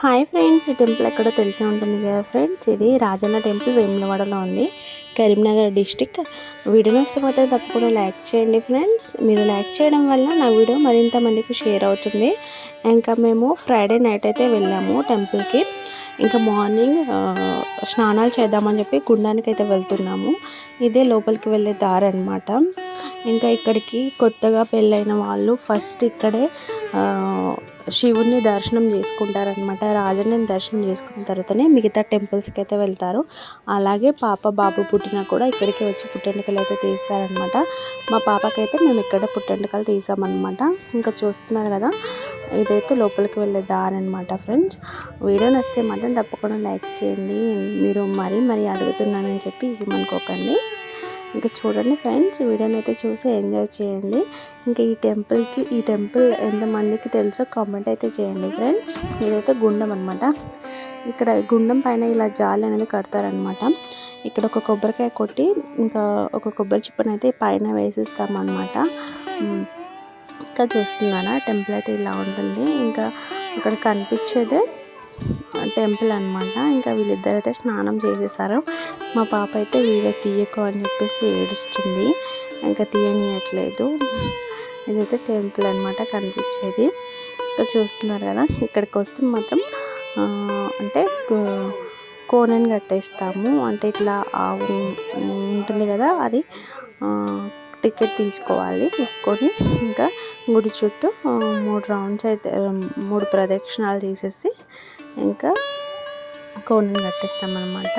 Hi friends, ఈ temple ఎక్కడో తెలిసే ఉంటుంది కదా ఫ్రెండ్స్. ఇది రాజన్న టెంపుల్ వేములవాడలో ఉంది, కరీంనగర్ డిస్టిక్. వీడియో నచ్చితే మాత్రం తప్పకుండా లైక్ చేయండి ఫ్రెండ్స్. మీరు లైక్ చేయడం వల్ల నా వీడియో మరింత మందికి షేర్ అవుతుంది. ఇంకా మేము ఫ్రైడే నైట్ అయితే వెళ్ళాము టెంపుల్కి. ఇంకా మార్నింగ్ స్నానాలు చేద్దామని చెప్పి గుండానికి అయితే వెళ్తున్నాము. ఇదే లోపలికి వెళ్ళే దారి అనమాట. ఇంకా ఇక్కడికి కొత్తగా పెళ్ళైన వాళ్ళు ఫస్ట్ ఇక్కడే శివుని దర్శనం చేసుకుంటారనమాట. రాజన్నని దర్శనం చేసుకున్న తర్వాతనే మిగతా టెంపుల్స్కి అయితే వెళ్తారు. అలాగే పాప బాబు పుట్టినా కూడా ఇక్కడికి వచ్చి పుట్టెంటుకలు అయితే తీస్తారనమాట. మా పాపకైతే మేము ఇక్కడ పుట్టెంటుకలు తీసామన్నమాట. ఇంకా చూస్తున్నారు కదా, ఇదైతే లోపలికి వెళ్ళే దారి అనమాట ఫ్రెండ్స్. వీడియో నచ్చితే మాత్రం తప్పకుండా లైక్ చేయండి. మీరు మరీ అడుగుతున్నానని చెప్పి ఏమనుకోకండి. ఇంకా చూడండి ఫ్రెండ్స్, వీడియోని అయితే చూసి ఎంజాయ్ చేయండి. ఇంకా ఈ టెంపుల్ ఎంతమందికి తెలుసో కామెంట్ అయితే చేయండి ఫ్రెండ్స్. ఇదైతే గుండం అనమాట. ఇక్కడ గుండం పైన ఇలా జాలి అనేది కడతారనమాట. ఇక్కడ ఒక కొబ్బరికాయ కొట్టి ఇంకా ఒక కొబ్బరి చిప్పని అయితే పైన వేసిస్తామన్నమాట. ఇంకా చూస్తున్నారా, టెంపుల్ అయితే ఇలా ఉంటుంది. ఇంకా అక్కడ కనిపించేదే టెంపుల్ అనమాట. ఇంకా వీళ్ళిద్దరు అయితే స్నానం చేసేసారు. మా పాప అయితే వీడియో తీయకు అని చెప్పేసి ఏడుస్తుంది, ఇంకా తీయనియట్లేదు. ఇదైతే టెంపుల్ అనమాట కనిపించేది. ఇంకా చూస్తున్నారు కదా, ఇక్కడికి వస్తే మాత్రం అంటే కోనని కట్టేస్తాము. అంటే ఇట్లా ఉంటుంది కదా, అది టికెట్ తీసుకోవాలి. తీసుకొని ఇంకా గుడి చుట్టూ 3 రౌండ్స్ అయితే 3 ప్రదక్షిణాలు తీసేసి ఇంకా కోనని కట్టేస్తామన్నమాట.